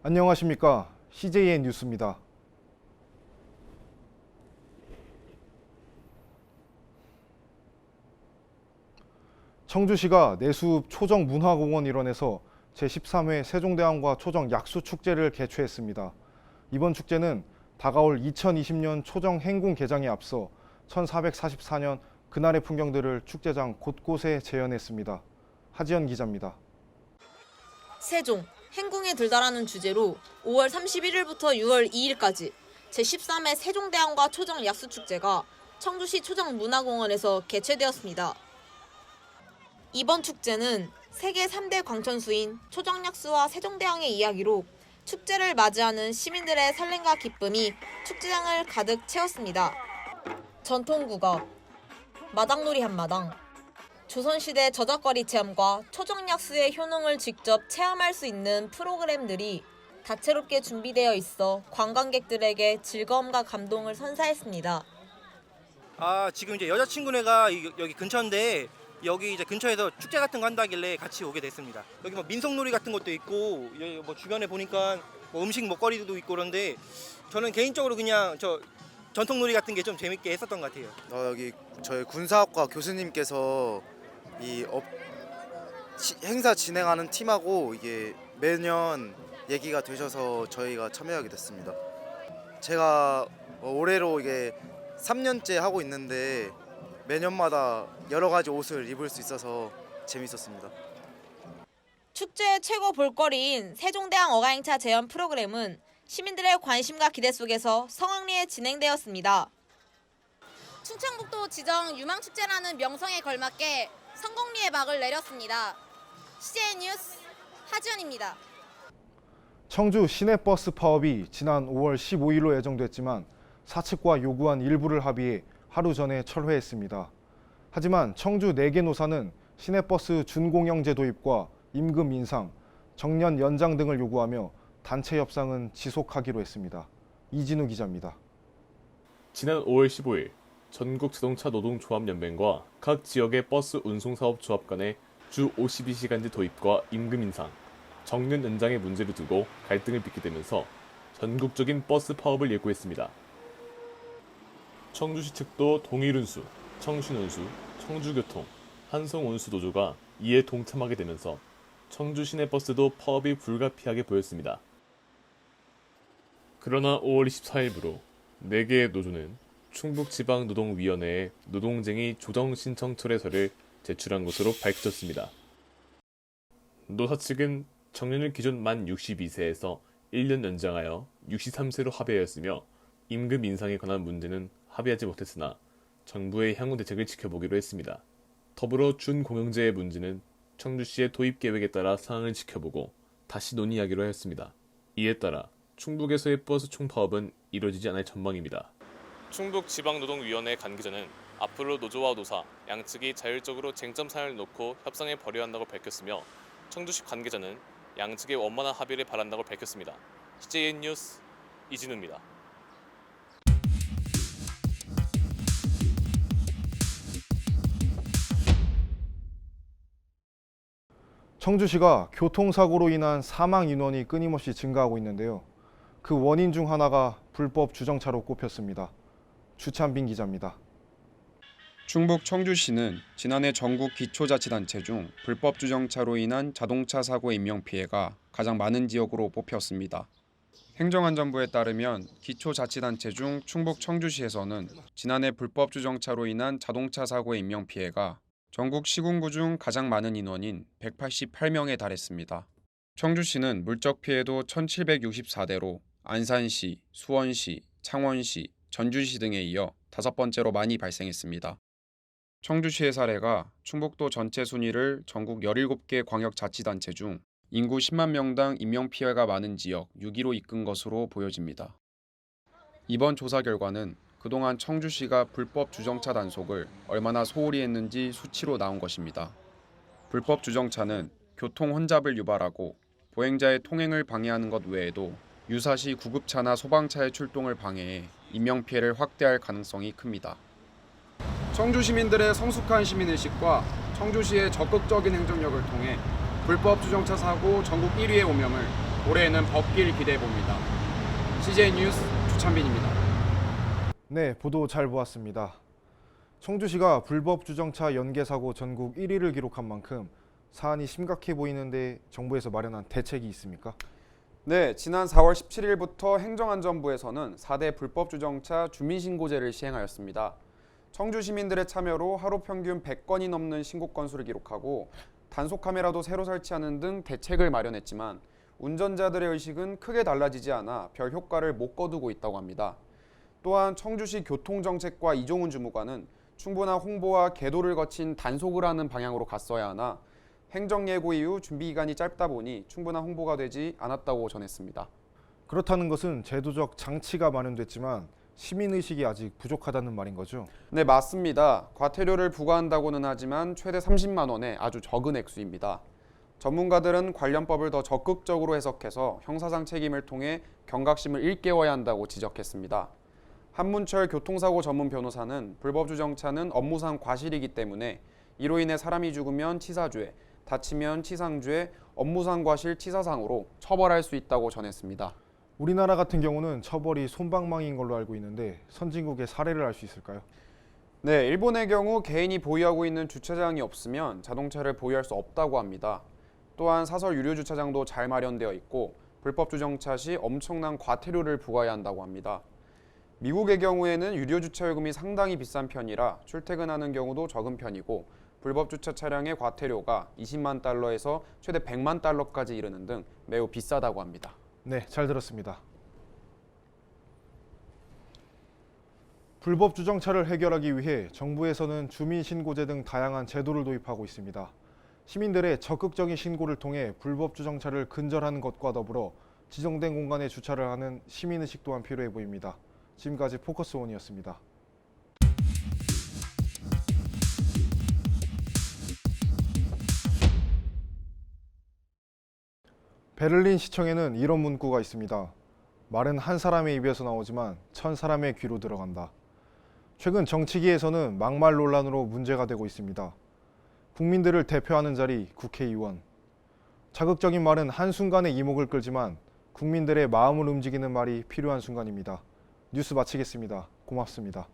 안녕하십니까. CJN 뉴스입니다. 청주시가 내수읍 초정문화공원 일원에서 제13회 세종대왕과 초정 약수축제를 개최했습니다. 이번 축제는 다가올 2020년 초정 행궁 개장에 앞서 1444년 그날의 풍경들을 축제장 곳곳에 재현했습니다. 하지연 기자입니다. 세종, 행궁에 들다라는 주제로 5월 31일부터 6월 2일까지 제13회 세종대왕과 초정 약수축제가 청주시 초정문화공원에서 개최되었습니다. 이번 축제는 세계 3대 광천수인 초정약수와 세종대왕의 이야기로 축제를 맞이하는 시민들의 설렘과 기쁨이 축제장을 가득 채웠습니다. 전통국악, 마당놀이 한마당, 조선시대 저작거리 체험과 초정약수의 효능을 직접 체험할 수 있는 프로그램들이 다채롭게 준비되어 있어 관광객들에게 즐거움과 감동을 선사했습니다. 지금 이제 여자친구네가 여기 근처인데 여기 이제 근처에서 축제 같은 거 한다길래 같이 오게 됐습니다. 여기 뭐 민속놀이 같은 것도 있고 여기 뭐 주변에 보니까 뭐 음식 먹거리도 있고 그런데 저는 개인적으로 그냥 저 전통놀이 같은 게 좀 재밌게 했었던 것 같아요. 여기 저희 군사학과 교수님께서 행사 진행하는 팀하고 이게 매년 얘기가 되셔서 저희가 참여하게 됐습니다. 제가 올해로 이게 3년째 하고 있는데 매년마다 여러 가지 옷을 입을 수 있어서 재밌었습니다. 축제의 최고 볼거리인 세종대왕 어가행차 재현 프로그램은 시민들의 관심과 기대 속에서 성황리에 진행되었습니다. 충청북도 지정 유망축제라는 명성에 걸맞게 성공리에 막을 내렸습니다. CJN 뉴스 하지연입니다. 청주 시내버스 파업이 지난 5월 15일로 예정됐지만 사측과 요구한 일부를 합의해 하루 전에 철회했습니다. 하지만 청주 4개 노사는 시내버스 준공영제 도입과 임금 인상, 정년 연장 등을 요구하며 단체 협상은 지속하기로 했습니다. 이진우 기자입니다. 지난 5월 15일 전국자동차노동조합연맹과 각 지역의 버스 운송사업조합 간의 주 52시간제 도입과 임금 인상, 정년 연장의 문제를 두고 갈등을 빚게 되면서 전국적인 버스 파업을 예고했습니다. 청주시 측도 동일운수, 청신운수, 청주교통, 한성운수노조가 이에 동참하게 되면서 청주 시내버스도 파업이 불가피하게 보였습니다. 그러나 5월 24일부로 4개의 노조는 충북지방노동위원회에 노동쟁의 조정신청 철회서를 제출한 것으로 밝혀졌습니다. 노사 측은 정년을 기존 만 62세에서 1년 연장하여 63세로 합의하였으며 임금 인상에 관한 문제는 합의하지 못했으나 정부의 향후 대책을 지켜보기로 했습니다. 더불어 준공영제의 문제는 청주시의 도입 계획에 따라 상황을 지켜보고 다시 논의하기로 했습니다. 이에 따라 충북에서의 버스 총파업은 이루어지지 않을 전망입니다. 충북지방노동위원회 관계자는 앞으로 노조와 노사, 양측이 자율적으로 쟁점 사안을 놓고 협상에 벌여야 한다고 밝혔으며 청주시 관계자는 양측의 원만한 합의를 바란다고 밝혔습니다. CJN 뉴스 이진우입니다. 청주시가 교통사고로 인한 사망 인원이 끊임없이 증가하고 있는데요. 그 원인 중 하나가 불법 주정차로 꼽혔습니다. 주찬빈 기자입니다. 충북 청주시는 지난해 전국 기초자치단체 중 불법 주정차로 인한 자동차 사고 인명피해가 가장 많은 지역으로 뽑혔습니다. 행정안전부에 따르면 기초자치단체 중 충북 청주시에서는 지난해 불법 주정차로 인한 자동차 사고의 인명피해가 전국 시군구 중 가장 많은 인원인 188명에 달했습니다. 청주시는 물적 피해도 1764대로 안산시, 수원시, 창원시, 전주시 등에 이어 5번째로 많이 발생했습니다. 청주시의 사례가 충북도 전체 순위를 전국 17개 광역자치단체 중 인구 10만 명당 인명피해가 많은 지역 6위로 이끈 것으로 보여집니다. 이번 조사 결과는 그동안 청주시가 불법 주정차 단속을 얼마나 소홀히 했는지 수치로 나온 것입니다. 불법 주정차는 교통 혼잡을 유발하고 보행자의 통행을 방해하는 것 외에도 유사시 구급차나 소방차의 출동을 방해해 인명피해를 확대할 가능성이 큽니다. 청주 시민들의 성숙한 시민의식과 청주시의 적극적인 행정력을 통해 불법 주정차 사고 전국 1위의 오명을 올해에는 법길 기대해봅니다. CJ 뉴스 주찬빈입니다. 네, 보도 잘 보았습니다. 청주시가 불법 주정차 연계 사고 전국 1위를 기록한 만큼 사안이 심각해 보이는데 정부에서 마련한 대책이 있습니까? 네, 지난 4월 17일부터 행정안전부에서는 4대 불법 주정차 주민신고제를 시행하였습니다. 청주 시민들의 참여로 하루 평균 100건이 넘는 신고 건수를 기록하고 단속 카메라도 새로 설치하는 등 대책을 마련했지만 운전자들의 의식은 크게 달라지지 않아 별 효과를 못 거두고 있다고 합니다. 또한 청주시 교통정책과 이종훈 주무관은 충분한 홍보와 계도를 거친 단속을 하는 방향으로 갔어야 하나 행정예고 이후 준비기간이 짧다 보니 충분한 홍보가 되지 않았다고 전했습니다. 그렇다는 것은 제도적 장치가 마련됐지만 시민의식이 아직 부족하다는 말인 거죠? 네, 맞습니다. 과태료를 부과한다고는 하지만 최대 30만 원의 아주 적은 액수입니다. 전문가들은 관련법을 더 적극적으로 해석해서 형사상 책임을 통해 경각심을 일깨워야 한다고 지적했습니다. 한문철 교통사고 전문 변호사는 불법 주정차는 업무상 과실이기 때문에 이로 인해 사람이 죽으면 치사죄, 다치면 치상죄, 업무상 과실 치사상으로 처벌할 수 있다고 전했습니다. 우리나라 같은 경우는 처벌이 솜방망이인 걸로 알고 있는데 선진국의 사례를 알 수 있을까요? 네, 일본의 경우 개인이 보유하고 있는 주차장이 없으면 자동차를 보유할 수 없다고 합니다. 또한 사설 유료 주차장도 잘 마련되어 있고 불법 주정차 시 엄청난 과태료를 부과해야 한다고 합니다. 미국의 경우에는 유료 주차 요금이 상당히 비싼 편이라 출퇴근하는 경우도 적은 편이고 불법 주차 차량의 과태료가 20만 달러에서 최대 100만 달러까지 이르는 등 매우 비싸다고 합니다. 네, 잘 들었습니다. 불법 주정차를 해결하기 위해 정부에서는 주민신고제 등 다양한 제도를 도입하고 있습니다. 시민들의 적극적인 신고를 통해 불법 주정차를 근절하는 것과 더불어 지정된 공간에 주차를 하는 시민의식 또한 필요해 보입니다. 지금까지 포커스온이었습니다. 베를린 시청에는 이런 문구가 있습니다. 말은 한 사람의 입에서 나오지만 1000사람의 귀로 들어간다. 최근 정치계에서는 막말 논란으로 문제가 되고 있습니다. 국민들을 대표하는 자리 국회의원. 자극적인 말은 한순간에 이목을 끌지만 국민들의 마음을 움직이는 말이 필요한 순간입니다. 뉴스 마치겠습니다. 고맙습니다.